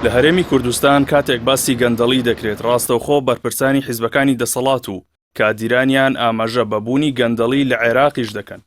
لە هەرێمی کوردستان کاتێک باسی گەندەڵی دەکرێت ڕاستەوخۆ بەرپرسانی حیزبەکانی دەسەڵات و کادیرانیان ئاماژە بەبوونی گەندەڵی لە عێراقیش دەکەن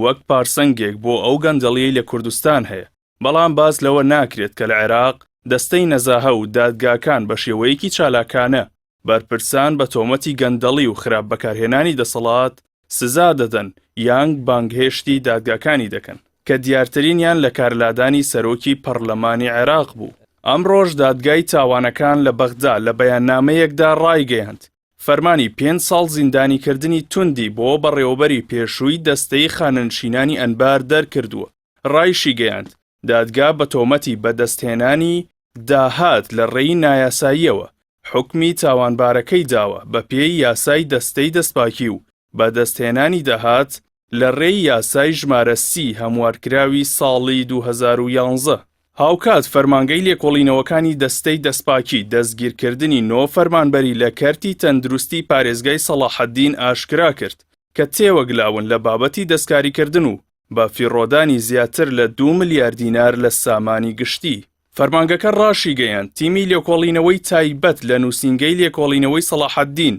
وەک پارسەنگێک بۆ ئەو گەندەڵیەی لە کوردستان هەیە. بەڵام باس لەوە ناکرێت کە لە عێراق دەستەی نەزاهە و دادگاکان بە شێوەیەکی چالاکانە بەرپرسان بە تۆمەتی گەندەڵی و خراپ بەکارهێنانی دەسەڵات سزا دەدەن یان بانگهێشتی دادگاکانی دەکەن کە دیارترینیان لە کارلادانی سەرۆکی پەرلەمانی عێراق بوو. ئەمڕۆژ دادگای تاوانەکان لە بەغدا لە بەیاننامەیەکدا ڕایگەیاند فەرمانی 5 ساڵ زیندانیکردنی توندی بۆ بەڕێوەبەری پێشووی دەستەی خانەنشینانی ئەنبار دەرکردووە. ڕایشی گەیاند دادگا بە تۆمەتی بەدەستهێنانی داهات لە ڕێی نایاساییەوە حکمی تاوانبارەکەی داوە بە پێی یاسای دەستەی دەستپاکی و بەدەستهێنانی داهات لە ڕێی یاسای ژمارە 30 هەموارکراوی ساڵی 2011. هاوکات فەرمانگەی لێکۆڵینەوەکانی دەستەی دەستپاکی دەستگیرکردنی 9 فەرمانبەری لە کەرتی تەندروستی پارێزگای سەلاحەددین ئاشکرا کرد کە تێوەگلاون لە بابەتی دەستکاریکردن و بە فیڕۆدانی زیاتر لە 2 ملیار دینار لە سامانی گشتی. فەرمانگەکە ڕاشی گەیاند تیمی لێکۆڵینەوەی تایبەت لە نووسینگەی لێکۆڵینەوەی سەلاحەددین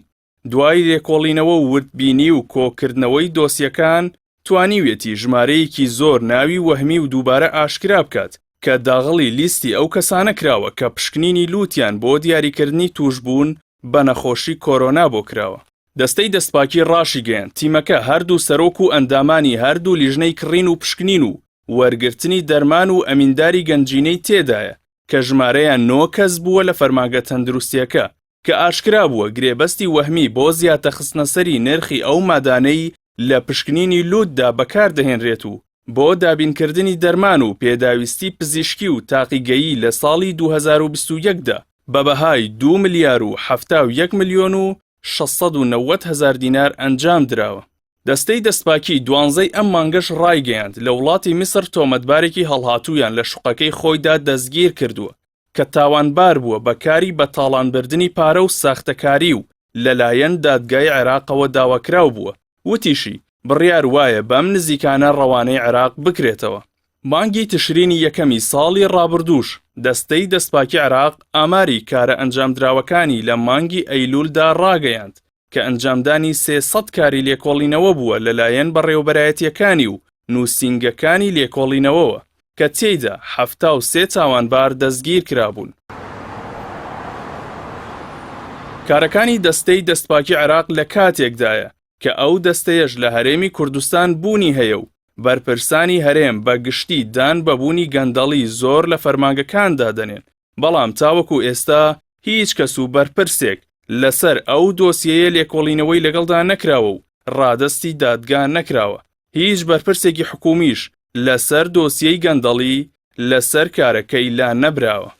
دوای لێکۆڵینەوە و وردبینی و کۆکردنەوەی دۆسیەکان توانیوێتی ژمارەیەکی زۆر ناوی وەهمی و دووبارە ئاشکرا بکات کە داغڵی لیستی ئەو کەسانە کراوە کە پشکنینی لوتیان بۆ دیاریکردنی توشبوون بە نەخۆشی کۆرۆنا بۆ کراوە. دەستەی دەستپاکی ڕاشی گەیاند تیمەکە هەردوو سەرۆک و ئەندامانی هەردوو لیژنەی کڕین و پشکنین و وەرگرتنی دەرمان و ئەمینداری گەنجینەی تێدایە کە ژمارەیان 9 کەس بووە لە فەرمانگە تەندروستیەکە کە ئاشکرا بووە گرێبەستی وەهمی بۆ زیاتە خستنەسەری نرخی ئەو مادانەی لە پشکنینی لوتدا بەکاردەهێنرێت و بۆ دابینکردنی دەرمان و پێداویستی پزیشکی و تاقیگەیی لە ساڵی 2021دا بە بەهای 2 ملیار و 71 ملیۆن و 690 هزار دینار ئەنجام دراوە. دەستەی دەستپاکی 12 ئەم مانگەش ڕایگەیاند لە وڵاتی میسر تۆمەتبارێکی هەڵهاتوویان لە شوقەکەی خۆیدا دەستگیر کردووە کە تاوانبار بووە بە کاری بە تاڵانبردنی پارە و ساختەکاری و لەلایەن دادگای عێراقەوە داواکراو بووە. وتیشی بڕیار وایە بەم نزیکانە ڕەوانەی عێراق بکرێتەوە. مانگی تشرینی یەکەمی ساڵی ڕابردووش دەستەی دەستپاکی عێراق ئاماری کارە ئەنجامدراوەکانی لە مانگی ئەیلولدا ڕاگەیاند کە ئەنجامدانی 300 کاری لێکۆڵینەوە بووە لەلایەن بەڕێوەبەرایەتیەکانی و نووسینگەکانی لێکۆڵینەوەوە کە تێیدا 73 تاوانبار دەستگیر کرابوون. کارەکانی دەستەی دەستپاکی عێراق لە کاتێکدایە کە ئەو دەستەیەش لە هەرێمی کوردستان بوونی هەیە و بەرپرسانی هەرێم بە گشتی دان بەبوونی گەندەڵی زۆر لە فەرمانگەکاندا دەنێن. بەڵام تاوەکو ئێستا هیچ کەس و بەرپرسێک لەسەر ئەو دۆسیەیە لێکۆڵینەوەی لەگەڵدا نەکراوە و ڕادستی دادگا نەکراوە. هیچ بەرپرسێکی حکومیش لەسەر دۆسیەی گەندەڵی لەسەر کارەکەی لا نەبراوە.